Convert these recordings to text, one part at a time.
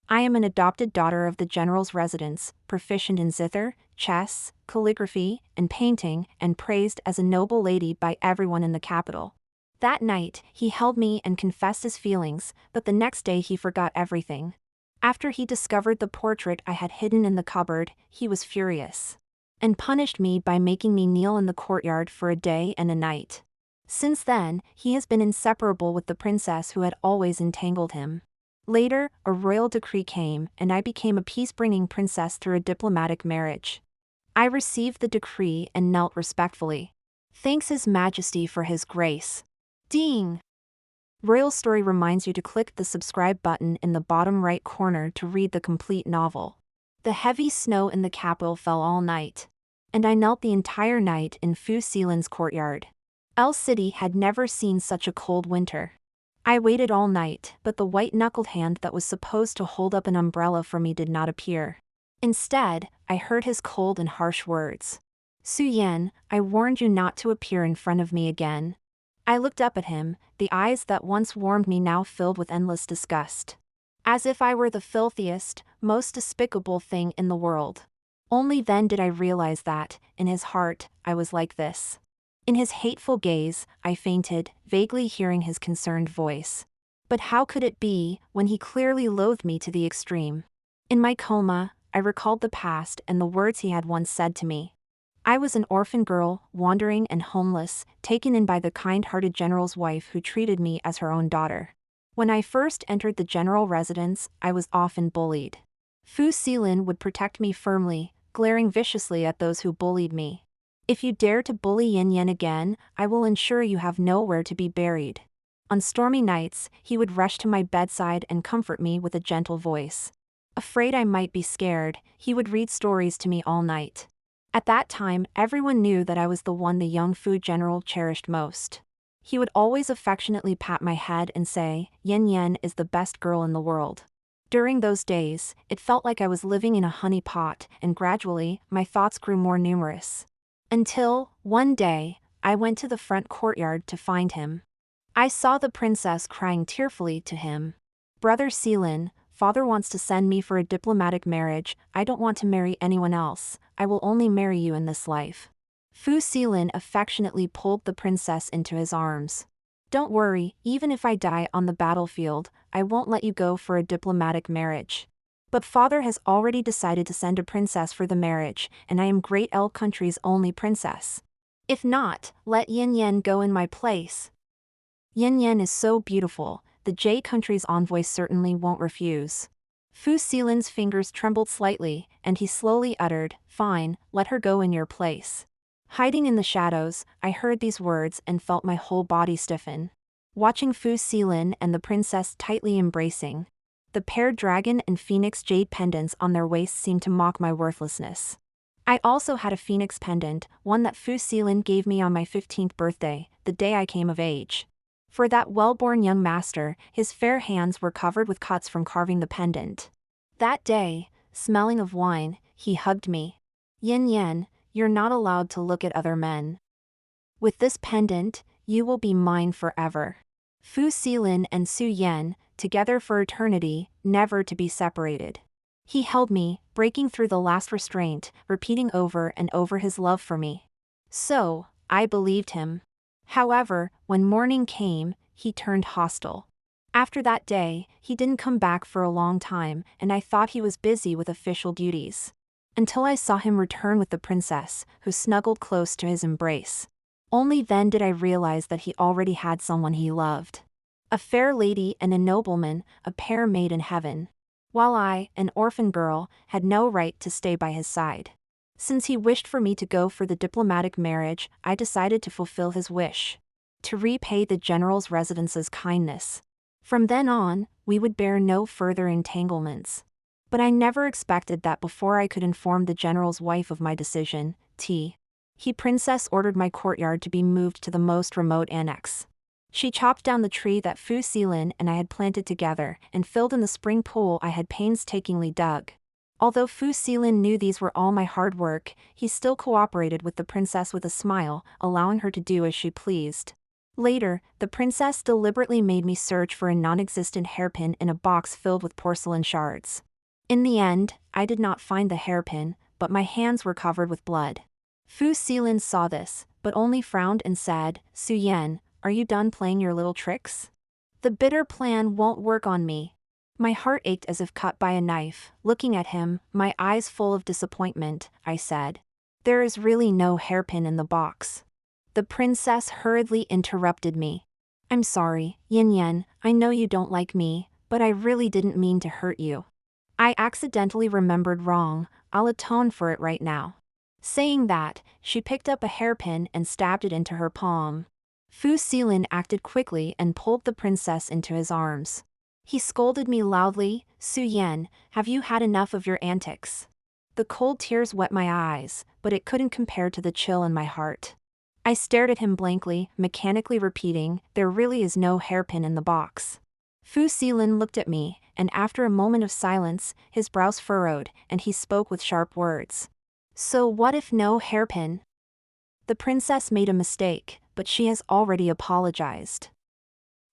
I am an adopted daughter of the general's residence, proficient in zither, chess, calligraphy, and painting, and praised as a noble lady by everyone in the capital. That night, he held me and confessed his feelings, but the next day he forgot everything. After he discovered the portrait I had hidden in the cupboard, he was furious and punished me by making me kneel in the courtyard for a day and a night. Since then, he has been inseparable with the princess who had always entangled him. Later, a royal decree came, and I became a peace-bringing princess through a diplomatic marriage. I received the decree and knelt respectfully. Thanks His Majesty for his grace. Ding! Royalstory reminds you to click the subscribe button in the bottom right corner to read the complete novel. The heavy snow in the capital fell all night, and I knelt the entire night in Fu Xilin's courtyard. El City had never seen such a cold winter. I waited all night, but the white-knuckled hand that was supposed to hold up an umbrella for me did not appear. Instead, I heard his cold and harsh words. Su Yan, I warned you not to appear in front of me again. I looked up at him, the eyes that once warmed me now filled with endless disgust. As if I were the filthiest, most despicable thing in the world. Only then did I realize that, in his heart, I was like this. In his hateful gaze, I fainted, vaguely hearing his concerned voice. But how could it be, when he clearly loathed me to the extreme? In my coma, I recalled the past and the words he had once said to me. I was an orphan girl, wandering and homeless, taken in by the kind-hearted general's wife who treated me as her own daughter. When I first entered the general residence, I was often bullied. Fu Xilin would protect me firmly, glaring viciously at those who bullied me. If you dare to bully Yin Yan again, I will ensure you have nowhere to be buried. On stormy nights, he would rush to my bedside and comfort me with a gentle voice. Afraid I might be scared, he would read stories to me all night. At that time, everyone knew that I was the one the young Fu general cherished most. He would always affectionately pat my head and say, Yin Yan is the best girl in the world. During those days, it felt like I was living in a honey pot, and gradually, my thoughts grew more numerous. Until, one day, I went to the front courtyard to find him. I saw the princess crying tearfully to him. Brother Xilin, father wants to send me for a diplomatic marriage. I don't want to marry anyone else. I will only marry you in this life. Fu Xilin affectionately pulled the princess into his arms. Don't worry, even if I die on the battlefield, I won't let you go for a diplomatic marriage. But father has already decided to send a princess for the marriage, and I am Great L country's only princess. If not, let Yin Yan go in my place. Yin Yan is so beautiful, the J country's envoy certainly won't refuse. Fu Xilin's fingers trembled slightly, and he slowly uttered, Fine, let her go in your place. Hiding in the shadows, I heard these words and felt my whole body stiffen. Watching Fu Xilin and the princess tightly embracing, the paired dragon and phoenix jade pendants on their waists seemed to mock my worthlessness. I also had a phoenix pendant, one that Fu Xilin gave me on my 15th birthday, the day I came of age. For that well-born young master, his fair hands were covered with cuts from carving the pendant. That day, smelling of wine, he hugged me. Yin Yan, you're not allowed to look at other men. With this pendant, you will be mine forever. Fu Xilin and Su Yan, together for eternity, never to be separated. He held me, breaking through the last restraint, repeating over and over his love for me. So, I believed him. However, when morning came, he turned hostile. After that day, he didn't come back for a long time, and I thought he was busy with official duties. Until I saw him return with the princess, who snuggled close to his embrace. Only then did I realize that he already had someone he loved. A fair lady and a nobleman, a pair made in heaven. While I, an orphan girl, had no right to stay by his side. Since he wished for me to go for the diplomatic marriage, I decided to fulfill his wish. To repay the general's residence's kindness. From then on, we would bear no further entanglements. But I never expected that before I could inform the general's wife of my decision, he princess ordered my courtyard to be moved to the most remote annex. She chopped down the tree that Fu Xilin and I had planted together, and filled in the spring pool I had painstakingly dug. Although Fu Xilin knew these were all my hard work, he still cooperated with the princess with a smile, allowing her to do as she pleased. Later, the princess deliberately made me search for a non-existent hairpin in a box filled with porcelain shards. In the end, I did not find the hairpin, but my hands were covered with blood. Fu Xilin saw this, but only frowned and said, "Su Yan, are you done playing your little tricks? The bitter plan won't work on me." My heart ached as if cut by a knife. Looking at him, my eyes full of disappointment, I said, "There is really no hairpin in the box." The princess hurriedly interrupted me. "I'm sorry, Yin Yan, I know you don't like me, but I really didn't mean to hurt you. I accidentally remembered wrong, I'll atone for it right now." Saying that, she picked up a hairpin and stabbed it into her palm. Fu Xilin acted quickly and pulled the princess into his arms. He scolded me loudly, "Su Yan, have you had enough of your antics?" The cold tears wet my eyes, but it couldn't compare to the chill in my heart. I stared at him blankly, mechanically repeating, "There really is no hairpin in the box." Fu Xilin looked at me, and after a moment of silence, his brows furrowed, and he spoke with sharp words. "So what if no hairpin?" The princess made a mistake, but she has already apologized.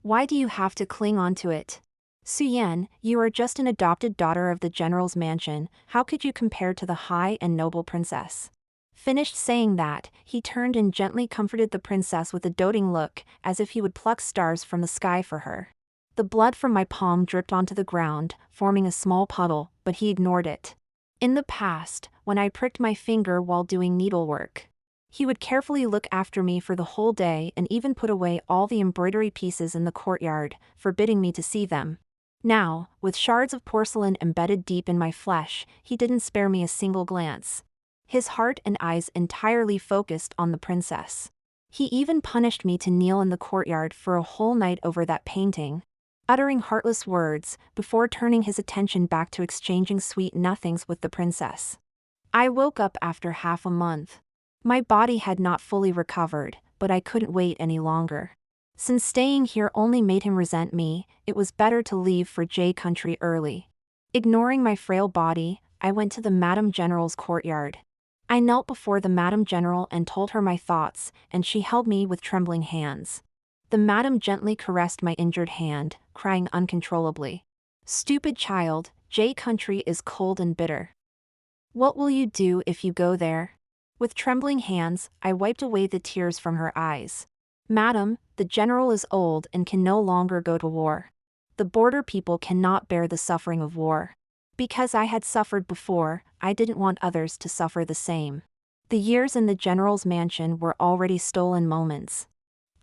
Why do you have to cling on to it? Su Yan, you are just an adopted daughter of the general's mansion, how could you compare to the high and noble princess? Finished saying that, he turned and gently comforted the princess with a doting look, as if he would pluck stars from the sky for her. The blood from my palm dripped onto the ground, forming a small puddle, but he ignored it. In the past, when I pricked my finger while doing needlework, he would carefully look after me for the whole day and even put away all the embroidery pieces in the courtyard, forbidding me to see them. Now, with shards of porcelain embedded deep in my flesh, he didn't spare me a single glance. His heart and eyes entirely focused on the princess. He even punished me to kneel in the courtyard for a whole night over that painting, uttering heartless words, before turning his attention back to exchanging sweet nothings with the princess. I woke up after half a month. My body had not fully recovered, but I couldn't wait any longer. Since staying here only made him resent me, it was better to leave for J country early. Ignoring my frail body, I went to the Madame General's courtyard. I knelt before the Madame General and told her my thoughts, and she held me with trembling hands. The Madame gently caressed my injured hand, crying uncontrollably, "Stupid child, J country is cold and bitter. What will you do if you go there?" With trembling hands, I wiped away the tears from her eyes. "Madam, the general is old and can no longer go to war. The border people cannot bear the suffering of war. Because I had suffered before, I didn't want others to suffer the same. The years in the general's mansion were already stolen moments.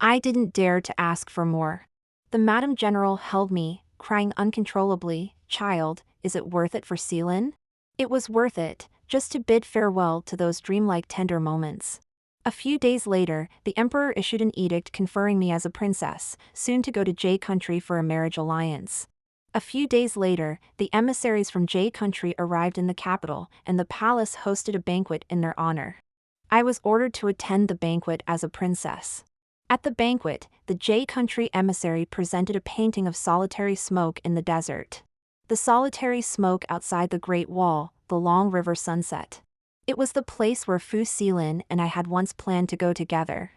I didn't dare to ask for more." The Madame General held me, crying uncontrollably, "Child, is it worth it for Xilin?" It was worth it, just to bid farewell to those dreamlike tender moments. A few days later, the emperor issued an edict conferring me as a princess, soon to go to J country for a marriage alliance. A few days later, the emissaries from J country arrived in the capital, and the palace hosted a banquet in their honor. I was ordered to attend the banquet as a princess. At the banquet, the J country emissary presented a painting of solitary smoke in the desert. The solitary smoke outside the Great Wall, the long river sunset. It was the place where Fu Xilin and I had once planned to go together.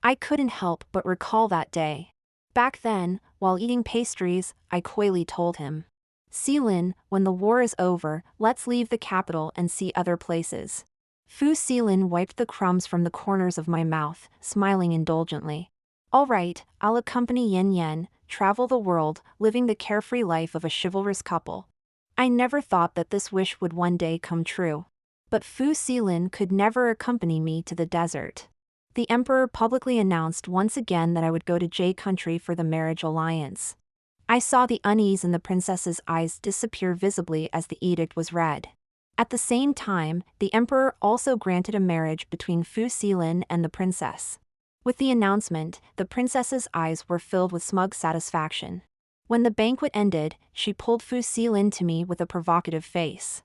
I couldn't help but recall that day. Back then, while eating pastries, I coyly told him, "Xilin, when the war is over, let's leave the capital and see other places." Fu Xilin wiped the crumbs from the corners of my mouth, smiling indulgently. "All right, I'll accompany Yin Yan, travel the world, living the carefree life of a chivalrous couple." I never thought that this wish would one day come true. But Fu Xilin could never accompany me to the desert. The emperor publicly announced once again that I would go to J country for the marriage alliance. I saw the unease in the princess's eyes disappear visibly as the edict was read. At the same time, the emperor also granted a marriage between Fu Xilin and the princess. With the announcement, the princess's eyes were filled with smug satisfaction. When the banquet ended, she pulled Fu Xilin to me with a provocative face.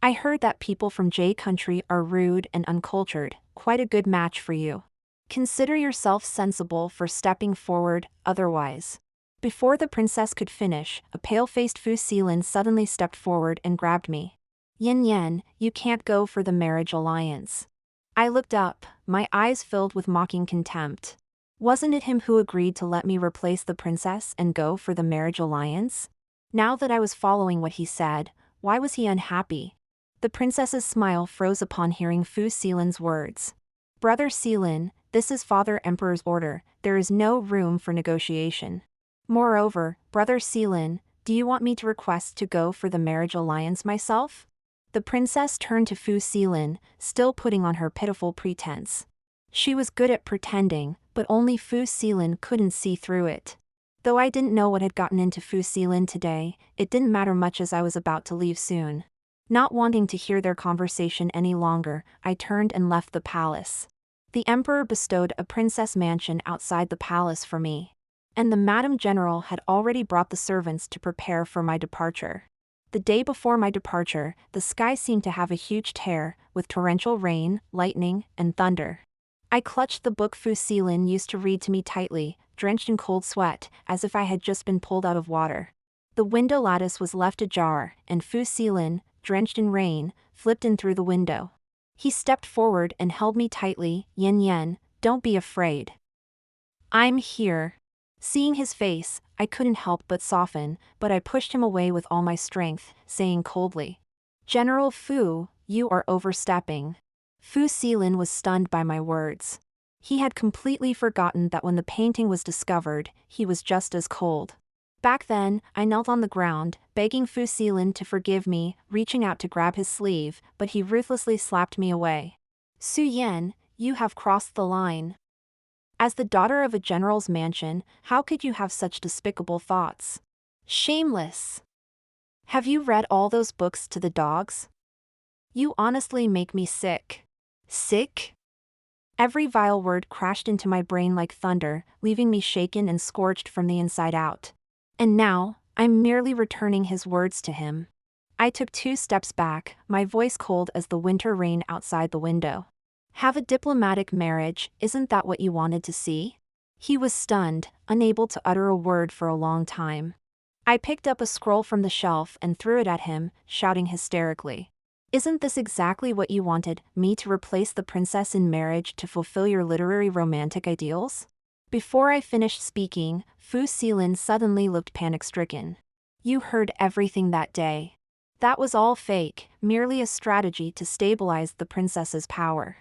"I heard that people from J country are rude and uncultured, quite a good match for you. Consider yourself sensible for stepping forward, otherwise." Before the princess could finish, a pale-faced Fu Xilin suddenly stepped forward and grabbed me. "Yin Yan, you can't go for the marriage alliance." I looked up, my eyes filled with mocking contempt. Wasn't it him who agreed to let me replace the princess and go for the marriage alliance? Now that I was following what he said, why was he unhappy? The princess's smile froze upon hearing Fu Xilin's words. Brother Xilin, this is Father Emperor's order, there is no room for negotiation. Moreover, Brother Xilin, do you want me to request to go for the marriage alliance myself? The princess turned to Fu Xilin, still putting on her pitiful pretense. She was good at pretending, but only Fu Xilin couldn't see through it. Though I didn't know what had gotten into Fu Xilin today, it didn't matter much as I was about to leave soon. Not wanting to hear their conversation any longer, I turned and left the palace. The emperor bestowed a princess mansion outside the palace for me. And the Madam General had already brought the servants to prepare for my departure. The day before my departure, the sky seemed to have a huge tear, with torrential rain, lightning, and thunder. I clutched the book Fu Xilin used to read to me tightly, drenched in cold sweat, as if I had just been pulled out of water. The window lattice was left ajar, and Fu Xilin, drenched in rain, flipped in through the window. He stepped forward and held me tightly. Yen Yen, don't be afraid. I'm here. Seeing his face, I couldn't help but soften, but I pushed him away with all my strength, saying coldly, General Fu, you are overstepping. Fu Xilin was stunned by my words. He had completely forgotten that when the painting was discovered, he was just as cold. Back then, I knelt on the ground, begging Fu Xilin to forgive me, reaching out to grab his sleeve, but he ruthlessly slapped me away. Su Yan, you have crossed the line. As the daughter of a general's mansion, how could you have such despicable thoughts? Shameless! Have you read all those books to the dogs? You honestly make me sick. Sick? Every vile word crashed into my brain like thunder, leaving me shaken and scorched from the inside out. And now, I'm merely returning his words to him. I took 2 steps back, my voice cold as the winter rain outside the window. Have a diplomatic marriage, isn't that what you wanted to see? He was stunned, unable to utter a word for a long time. I picked up a scroll from the shelf and threw it at him, shouting hysterically. Isn't this exactly what you wanted, me to replace the princess in marriage to fulfill your literary romantic ideals? Before I finished speaking, Fu Xilin suddenly looked panic-stricken. You heard everything that day. That was all fake, merely a strategy to stabilize the princess's power.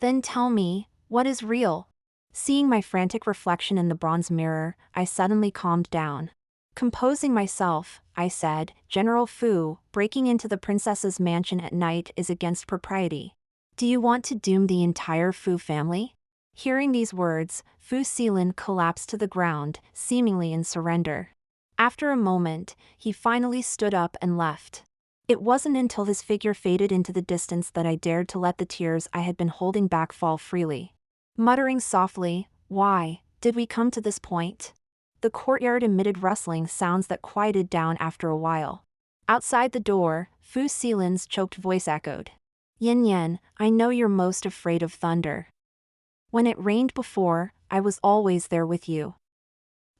Then tell me, what is real? Seeing my frantic reflection in the bronze mirror, I suddenly calmed down. Composing myself, I said, General Fu, breaking into the princess's mansion at night is against propriety. Do you want to doom the entire Fu family? Hearing these words, Fu Xilin collapsed to the ground, seemingly in surrender. After a moment, he finally stood up and left. It wasn't until his figure faded into the distance that I dared to let the tears I had been holding back fall freely. Muttering softly, why did we come to this point? The courtyard emitted rustling sounds that quieted down after a while. Outside the door, Fu Xilin's choked voice echoed. Yin Yen, I know you're most afraid of thunder. When it rained before, I was always there with you.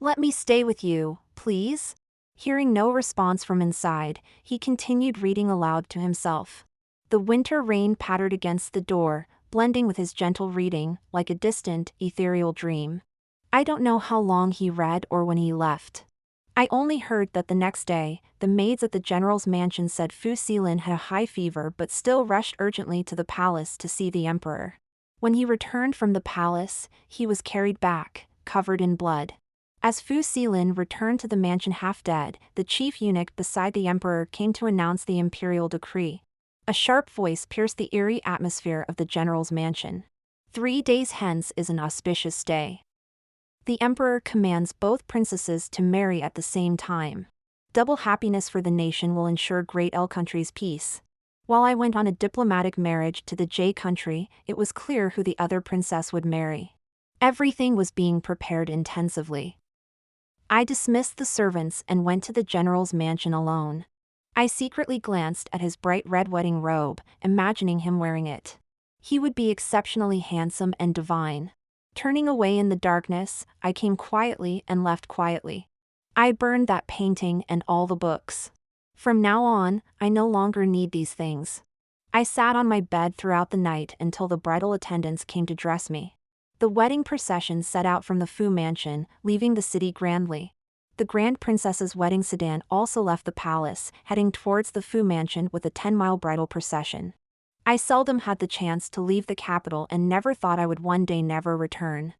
Let me stay with you, please? Hearing no response from inside, he continued reading aloud to himself. The winter rain pattered against the door, blending with his gentle reading, like a distant, ethereal dream. I don't know how long he read or when he left. I only heard that the next day, the maids at the general's mansion said Fu Xilin had a high fever but still rushed urgently to the palace to see the emperor. When he returned from the palace, he was carried back, covered in blood. As Fu Xilin returned to the mansion half dead, the chief eunuch beside the emperor came to announce the imperial decree. A sharp voice pierced the eerie atmosphere of the general's mansion. 3 days hence is an auspicious day. The emperor commands both princesses to marry at the same time. Double happiness for the nation will ensure Great L country's peace. While I went on a diplomatic marriage to the J country, it was clear who the other princess would marry. Everything was being prepared intensively. I dismissed the servants and went to the general's mansion alone. I secretly glanced at his bright red wedding robe, imagining him wearing it. He would be exceptionally handsome and divine. Turning away in the darkness, I came quietly and left quietly. I burned that painting and all the books. From now on, I no longer need these things. I sat on my bed throughout the night until the bridal attendants came to dress me. The wedding procession set out from the Fu mansion, leaving the city grandly. The Grand Princess's wedding sedan also left the palace, heading towards the Fu mansion with a 10-mile bridal procession. I seldom had the chance to leave the capital and never thought I would one day never return.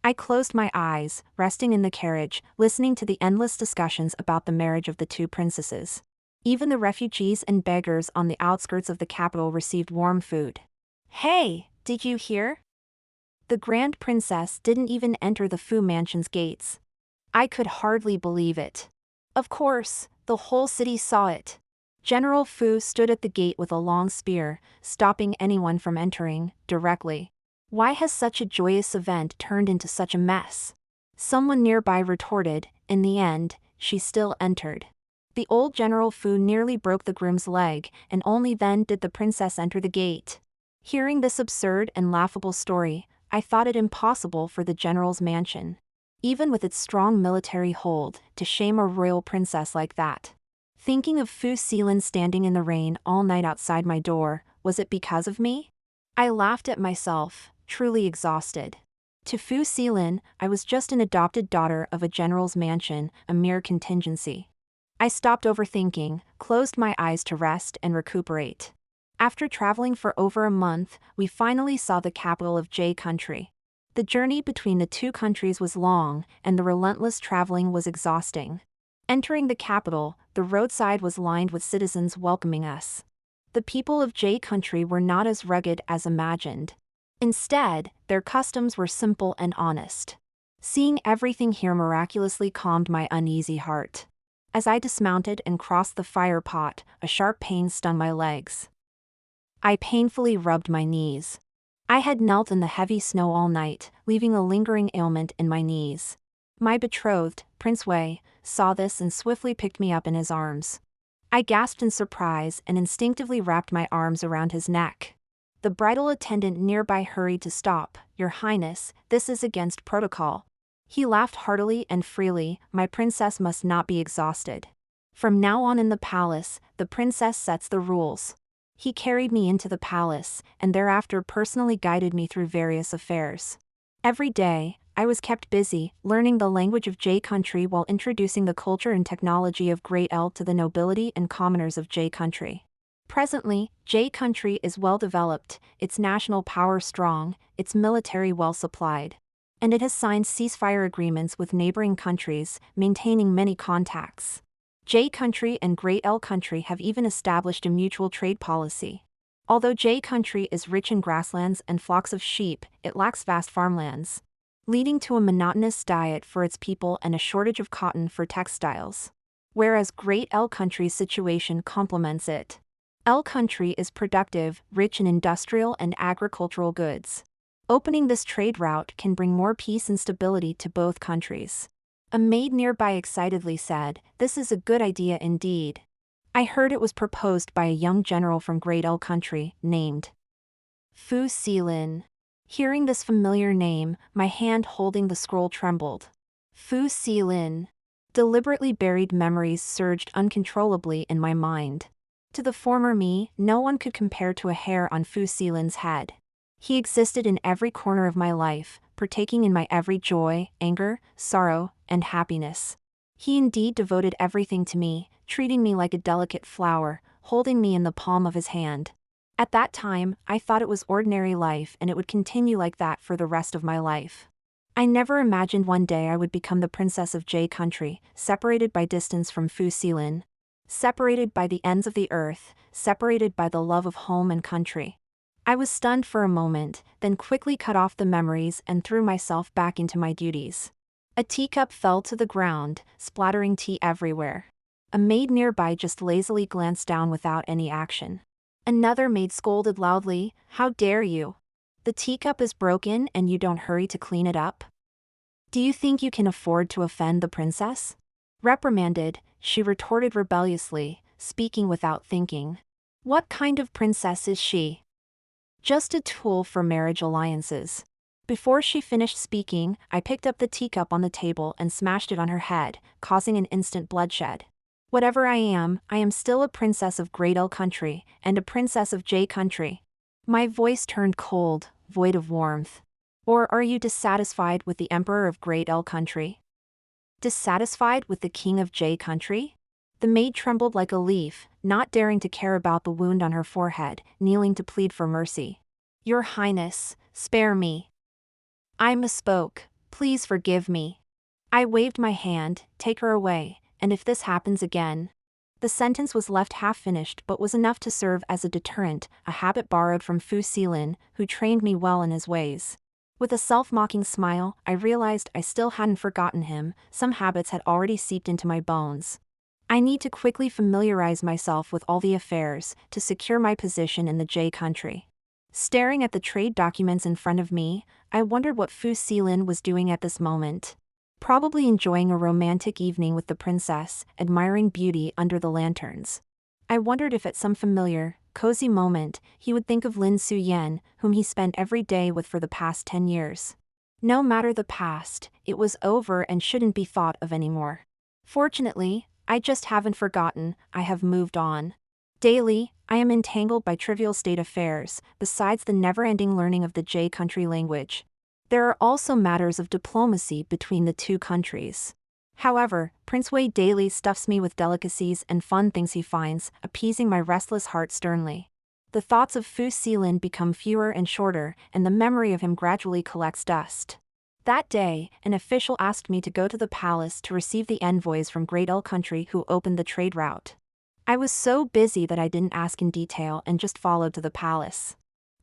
I closed my eyes, resting in the carriage, listening to the endless discussions about the marriage of the two princesses. Even the refugees and beggars on the outskirts of the capital received warm food. Hey, did you hear? The Grand Princess didn't even enter the Fu mansion's gates. I could hardly believe it. Of course, the whole city saw it. General Fu stood at the gate with a long spear, stopping anyone from entering directly. Why has such a joyous event turned into such a mess? Someone nearby retorted. In the end, she still entered. The old General Fu nearly broke the groom's leg, and only then did the princess enter the gate. Hearing this absurd and laughable story, I thought it impossible for the general's mansion, even with its strong military hold, to shame a royal princess like that. Thinking of Fu Xilin standing in the rain all night outside my door, was it because of me? I laughed at myself, truly exhausted. To Fu Xilin, I was just an adopted daughter of a general's mansion, a mere contingency. I stopped overthinking, closed my eyes to rest and recuperate. After traveling for over a month, we finally saw the capital of Jade country. The journey between the two countries was long, and the relentless traveling was exhausting. Entering the capital, the roadside was lined with citizens welcoming us. The people of Jade country were not as rugged as imagined. Instead, their customs were simple and honest. Seeing everything here miraculously calmed my uneasy heart. As I dismounted and crossed the fire pot, a sharp pain stung my legs. I painfully rubbed my knees. I had knelt in the heavy snow all night, leaving a lingering ailment in my knees. My betrothed, Prince Wei, saw this and swiftly picked me up in his arms. I gasped in surprise and instinctively wrapped my arms around his neck. The bridal attendant nearby hurried to stop. "Your Highness, this is against protocol." He laughed heartily and freely. "My princess must not be exhausted. From now on in the palace, the princess sets the rules." He carried me into the palace, and thereafter personally guided me through various affairs. Every day, I was kept busy, learning the language of Jade country while introducing the culture and technology of Great L to the nobility and commoners of Jade country. Presently, Jade country is well developed, its national power strong, its military well supplied. And it has signed ceasefire agreements with neighboring countries, maintaining many contacts. Jade country and Great L country have even established a mutual trade policy. Although Jade country is rich in grasslands and flocks of sheep, it lacks vast farmlands, leading to a monotonous diet for its people and a shortage of cotton for textiles. Whereas Great L country's situation complements it. L country is productive, rich in industrial and agricultural goods. Opening this trade route can bring more peace and stability to both countries. A maid nearby excitedly said, "This is a good idea indeed." I heard it was proposed by a young general from Great L country, named Fu Xilin. Hearing this familiar name, my hand holding the scroll trembled. Fu Xilin. Deliberately buried memories surged uncontrollably in my mind. To the former me, no one could compare to a hair on Fu Xilin's head. He existed in every corner of my life, partaking in my every joy, anger, sorrow, and happiness. He indeed devoted everything to me, treating me like a delicate flower, holding me in the palm of his hand. At that time, I thought it was ordinary life and it would continue like that for the rest of my life. I never imagined one day I would become the princess of Jade country, separated by distance from Fu Xilin. Separated by the ends of the earth, separated by the love of home and country. I was stunned for a moment, then quickly cut off the memories and threw myself back into my duties. A teacup fell to the ground, splattering tea everywhere. A maid nearby just lazily glanced down without any action. Another maid scolded loudly, "How dare you? The teacup is broken and you don't hurry to clean it up? Do you think you can afford to offend the princess?" Reprimanded, she retorted rebelliously, speaking without thinking. "What kind of princess is she? Just a tool for marriage alliances." Before she finished speaking, I picked up the teacup on the table and smashed it on her head, causing an instant bloodshed. Whatever I am still a princess of Great L country, and a princess of Jade country. My voice turned cold, void of warmth. Or are you dissatisfied with the Emperor of Great L country? Dissatisfied with the King of J country? The maid trembled like a leaf, not daring to care about the wound on her forehead, kneeling to plead for mercy. Your Highness, spare me. I misspoke, please forgive me. I waved my hand, take her away, and if this happens again. The sentence was left half-finished but was enough to serve as a deterrent, a habit borrowed from Fu Xilin, who trained me well in his ways. With a self-mocking smile, I realized I still hadn't forgotten him, some habits had already seeped into my bones. I need to quickly familiarize myself with all the affairs, to secure my position in the J country. Staring at the trade documents in front of me, I wondered what Fu Xilin was doing at this moment. Probably enjoying a romantic evening with the princess, admiring beauty under the lanterns. I wondered if at some familiar, cozy moment, he would think of Lin Suyen, whom he spent every day with for the past 10 years. No matter the past, it was over and shouldn't be thought of anymore. Fortunately, I just haven't forgotten, I have moved on. Daily, I am entangled by trivial state affairs, besides the never-ending learning of the J country language. There are also matters of diplomacy between the two countries. However, Prince Wei daily stuffs me with delicacies and fun things he finds, appeasing my restless heart sternly. The thoughts of Fu Xilin become fewer and shorter, and the memory of him gradually collects dust. That day, an official asked me to go to the palace to receive the envoys from Great L country who opened the trade route. I was so busy that I didn't ask in detail and just followed to the palace.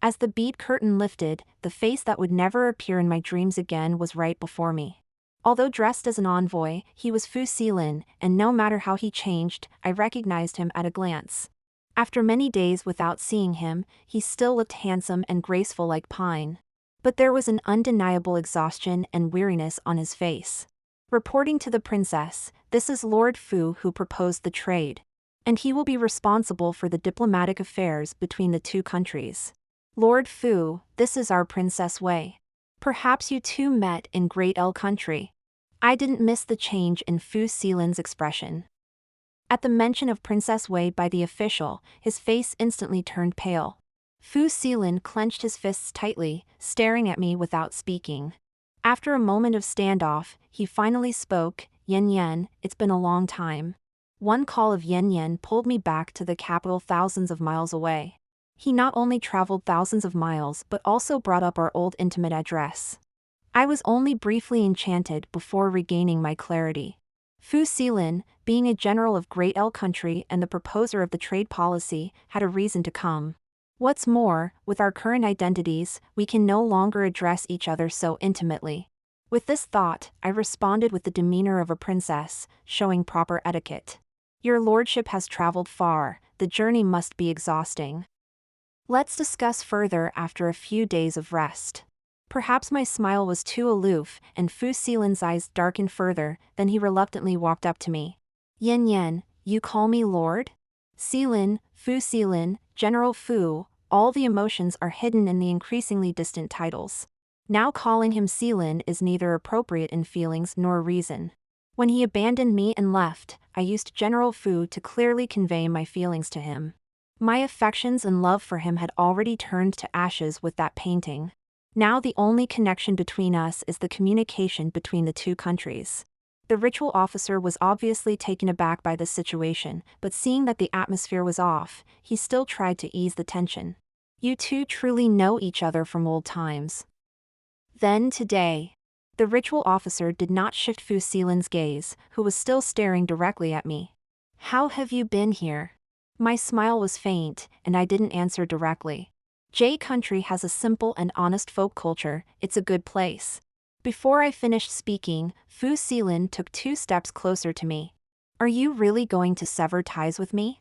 As the bead curtain lifted, the face that would never appear in my dreams again was right before me. Although dressed as an envoy, he was Fu Xilin, and no matter how he changed, I recognized him at a glance. After many days without seeing him, he still looked handsome and graceful like pine. But there was an undeniable exhaustion and weariness on his face. Reporting to the princess, this is Lord Fu who proposed the trade. And he will be responsible for the diplomatic affairs between the two countries. Lord Fu, this is our Princess Wei. Perhaps you two met in Great L country. I didn't miss the change in Fu Xilin's expression. At the mention of Princess Wei by the official, his face instantly turned pale. Fu Xilin clenched his fists tightly, staring at me without speaking. After a moment of standoff, he finally spoke, Yan Yan, it's been a long time. One call of Yan Yan pulled me back to the capital thousands of miles away. He not only traveled thousands of miles but also brought up our old intimate address. I was only briefly enchanted before regaining my clarity. Fu Xilin, being a general of Great L country and the proposer of the trade policy, had a reason to come. What's more, with our current identities, we can no longer address each other so intimately. With this thought, I responded with the demeanor of a princess, showing proper etiquette. Your lordship has traveled far, the journey must be exhausting. Let's discuss further after a few days of rest. Perhaps my smile was too aloof, and Fu Xilin's eyes darkened further, then he reluctantly walked up to me. Yan Yan, you call me Lord? Xilin, Fu Xilin, General Fu, all the emotions are hidden in the increasingly distant titles. Now calling him Xilin is neither appropriate in feelings nor reason. When he abandoned me and left, I used General Fu to clearly convey my feelings to him. My affections and love for him had already turned to ashes with that painting. Now the only connection between us is the communication between the two countries. The ritual officer was obviously taken aback by this situation, but seeing that the atmosphere was off, he still tried to ease the tension. You two truly know each other from old times. Then today. The ritual officer did not shift Fu Xilin's gaze, who was still staring directly at me. How have you been here? My smile was faint, and I didn't answer directly. J country has a simple and honest folk culture, it's a good place. Before I finished speaking, Fu Xilin took 2 steps closer to me. Are you really going to sever ties with me?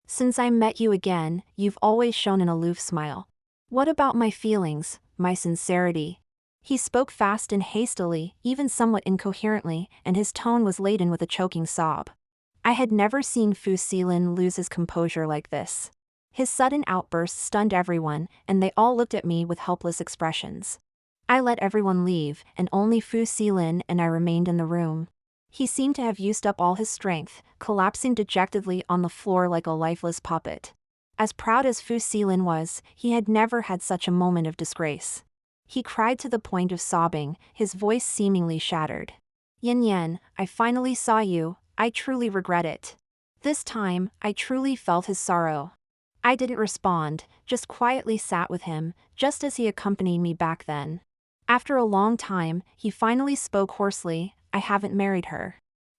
Since I met you again, you've always shown an aloof smile. What about my feelings, my sincerity? He spoke fast and hastily, even somewhat incoherently, and his tone was laden with a choking sob. I had never seen Fu Xilin lose his composure like this. His sudden outburst stunned everyone, and they all looked at me with helpless expressions. I let everyone leave, and only Fu Xilin and I remained in the room. He seemed to have used up all his strength, collapsing dejectedly on the floor like a lifeless puppet. As proud as Fu Xilin was, he had never had such a moment of disgrace. He cried to the point of sobbing, his voice seemingly shattered. Yin Yan, I finally saw you, I truly regret it. This time, I truly felt his sorrow. I didn't respond, just quietly sat with him, just as he accompanied me back then. After a long time, he finally spoke hoarsely, I haven't married her.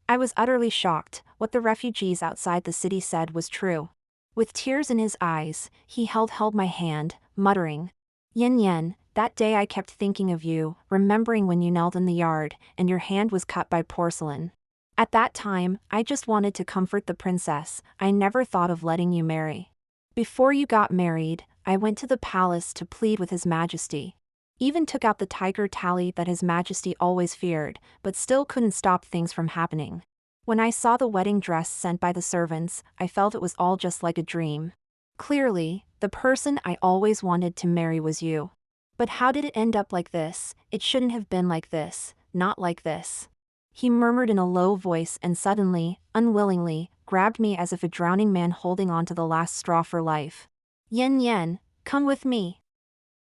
I was utterly shocked, what the refugees outside the city said was true. With tears in his eyes, he held my hand, muttering, Yin Yan, that day I kept thinking of you, remembering when you knelt in the yard, and your hand was cut by porcelain. At that time, I just wanted to comfort the princess, I never thought of letting you marry. Before you got married, I went to the palace to plead with His Majesty. Even took out the tiger tally that His Majesty always feared, but still couldn't stop things from happening. When I saw the wedding dress sent by the servants, I felt it was all just like a dream. Clearly, the person I always wanted to marry was you. But how did it end up like this? It shouldn't have been like this, not like this. He murmured in a low voice and suddenly, unwillingly, grabbed me as if a drowning man holding on to the last straw for life. Yin Yan, come with me.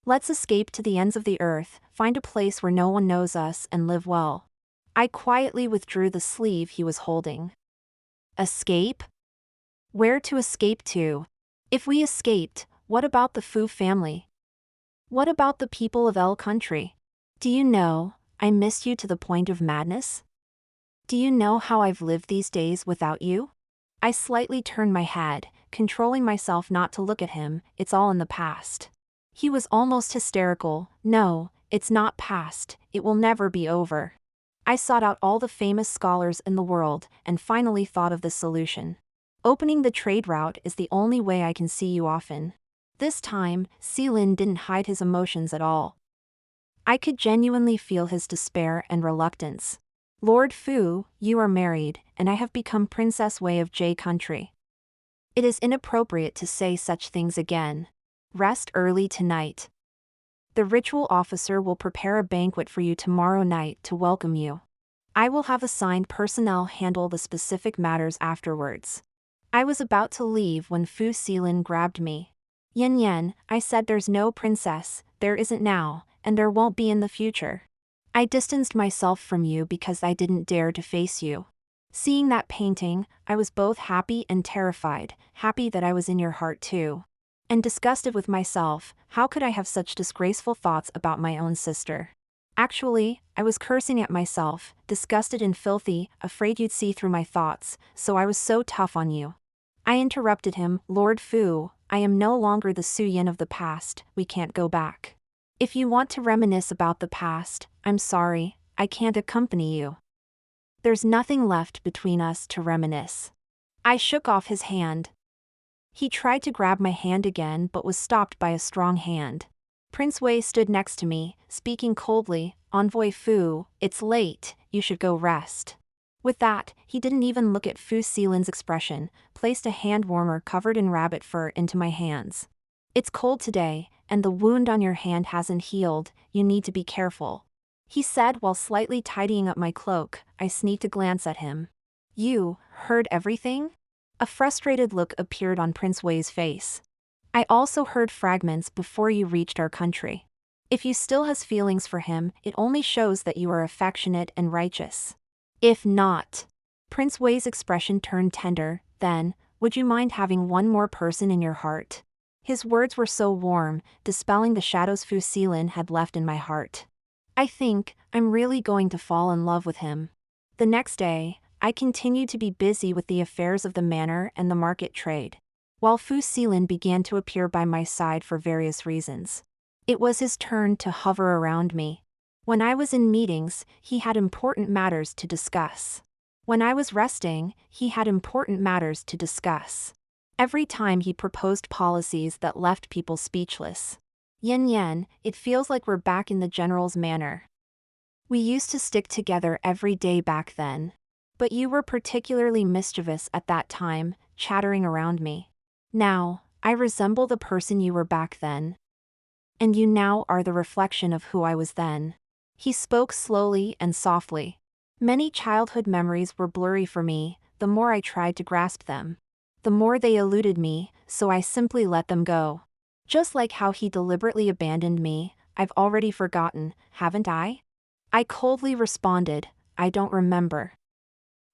Let's escape to the ends of the earth, find a place where no one knows us and live well. I quietly withdrew the sleeve he was holding. Escape? Where to escape to? If we escaped, what about the Fu family? What about the people of L country? Do you know, I missed you to the point of madness? Do you know how I've lived these days without you? I slightly turned my head, controlling myself not to look at him, it's all in the past. He was almost hysterical, no, it's not past, it will never be over. I sought out all the famous scholars in the world, and finally thought of this solution. Opening the trade route is the only way I can see you often. This time, Seelin didn't hide his emotions at all. I could genuinely feel his despair and reluctance. Lord Fu, you are married, and I have become Princess Wei of J country. It is inappropriate to say such things again. Rest early tonight. The ritual officer will prepare a banquet for you tomorrow night to welcome you. I will have assigned personnel handle the specific matters afterwards. I was about to leave when Fu Seelin grabbed me. Yin Yan, I said there's no princess, there isn't now, and there won't be in the future. I distanced myself from you because I didn't dare to face you. Seeing that painting, I was both happy and terrified, happy that I was in your heart too. And disgusted with myself, how could I have such disgraceful thoughts about my own sister? Actually, I was cursing at myself, disgusted and filthy, afraid you'd see through my thoughts, so I was so tough on you. I interrupted him, Lord Fu, I am no longer the Su Yin of the past, we can't go back. If you want to reminisce about the past, I'm sorry, I can't accompany you. There's nothing left between us to reminisce. I shook off his hand. He tried to grab my hand again but was stopped by a strong hand. Prince Wei stood next to me, speaking coldly, Envoy Fu, it's late, you should go rest. With that, he didn't even look at Fu Seelin's expression, placed a hand warmer covered in rabbit fur into my hands. It's cold today, and the wound on your hand hasn't healed, you need to be careful. He said while slightly tidying up my cloak. I sneaked a glance at him. You heard everything? A frustrated look appeared on Prince Wei's face. I also heard fragments before you reached our country. If you still has feelings for him, it only shows that you are affectionate and righteous. If not, Prince Wei's expression turned tender, then, would you mind having one more person in your heart? His words were so warm, dispelling the shadows Fu Seelin had left in my heart. I think, I'm really going to fall in love with him. The next day, I continued to be busy with the affairs of the manor and the market trade, while Fu Seelin began to appear by my side for various reasons. It was his turn to hover around me. When I was in meetings, he had important matters to discuss. When I was resting, he had important matters to discuss. Every time he proposed policies that left people speechless. Yin Yan, it feels like we're back in the general's manor. We used to stick together every day back then. But you were particularly mischievous at that time, chattering around me. Now, I resemble the person you were back then. And you now are the reflection of who I was then. He spoke slowly and softly. Many childhood memories were blurry for me, the more I tried to grasp them. The more they eluded me, so I simply let them go. Just like how he deliberately abandoned me, I've already forgotten, haven't I? I coldly responded, I don't remember.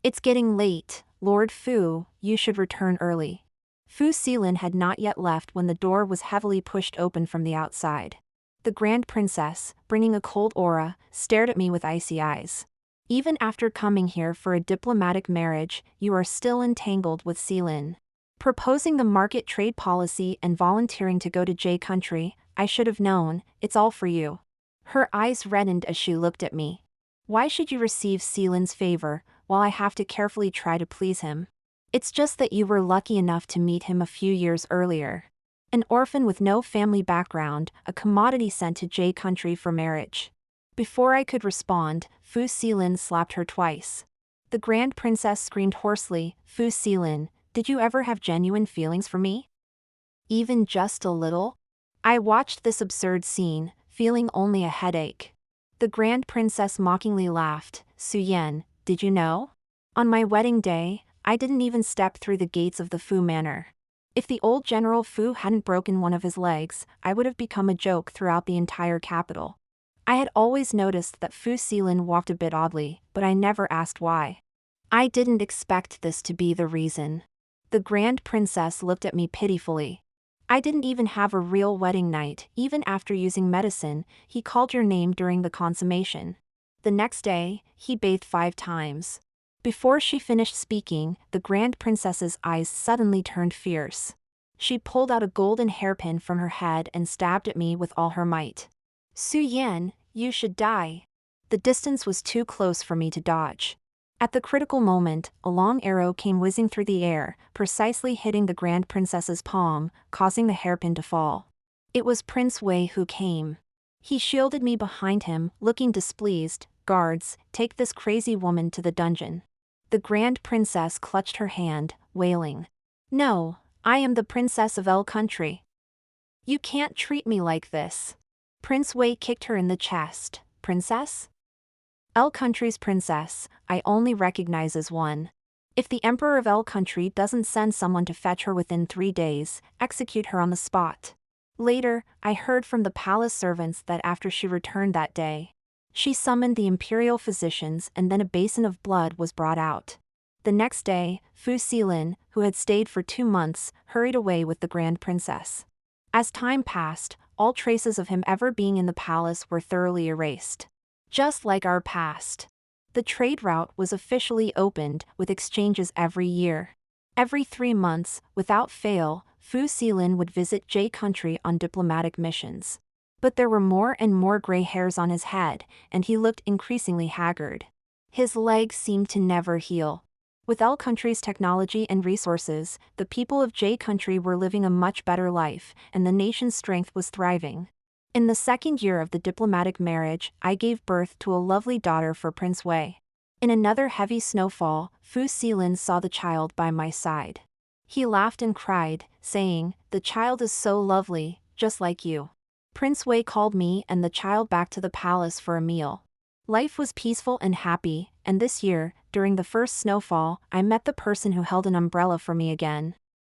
It's getting late, Lord Fu, you should return early. Fu Xilin had not yet left when the door was heavily pushed open from the outside. The Grand Princess, bringing a cold aura, stared at me with icy eyes. Even after coming here for a diplomatic marriage, you are still entangled with Xilin. Proposing the market trade policy and volunteering to go to J country, I should have known, it's all for you. Her eyes reddened as she looked at me. Why should you receive Xilin's favor, while I have to carefully try to please him? It's just that you were lucky enough to meet him a few years earlier. An orphan with no family background, a commodity sent to J country for marriage. Before I could respond, Fu Xilin slapped her twice. The Grand Princess screamed hoarsely, Fu Xilin, did you ever have genuine feelings for me? Even just a little? I watched this absurd scene, feeling only a headache. The Grand Princess mockingly laughed, Su Yan, did you know? On my wedding day, I didn't even step through the gates of the Fu Manor. If the old General Fu hadn't broken one of his legs, I would have become a joke throughout the entire capital. I had always noticed that Fu Xilin walked a bit oddly, but I never asked why. I didn't expect this to be the reason. The Grand Princess looked at me pitifully. I didn't even have a real wedding night, even after using medicine, he called your name during the consummation. The next day, he bathed 5 times. Before she finished speaking, the Grand Princess's eyes suddenly turned fierce. She pulled out a golden hairpin from her head and stabbed at me with all her might. Su Yan, you should die. The distance was too close for me to dodge. At the critical moment, a long arrow came whizzing through the air, precisely hitting the Grand Princess's palm, causing the hairpin to fall. It was Prince Wei who came. He shielded me behind him, looking displeased. Guards, take this crazy woman to the dungeon. The Grand Princess clutched her hand, wailing. No, I am the Princess of El Country. You can't treat me like this. Prince Wei kicked her in the chest. Princess? El Country's princess, I only recognize as one. If the Emperor of El Country doesn't send someone to fetch her within 3 days, execute her on the spot. Later, I heard from the palace servants that after she returned that day, she summoned the imperial physicians and then a basin of blood was brought out. The next day, Fu Xilin, who had stayed for 2 months, hurried away with the Grand Princess. As time passed, all traces of him ever being in the palace were thoroughly erased. Just like our past. The trade route was officially opened, with exchanges every year. Every 3 months, without fail, Fu Xilin would visit J country on diplomatic missions. But there were more and more gray hairs on his head, and he looked increasingly haggard. His legs seemed to never heal. With El country's technology and resources, the people of J country were living a much better life, and the nation's strength was thriving. In the 2nd year of the diplomatic marriage, I gave birth to a lovely daughter for Prince Wei. In another heavy snowfall, Fu Xilin saw the child by my side. He laughed and cried, saying, the child is so lovely, just like you. Prince Wei called me and the child back to the palace for a meal. Life was peaceful and happy, and this year, during the first snowfall, I met the person who held an umbrella for me again.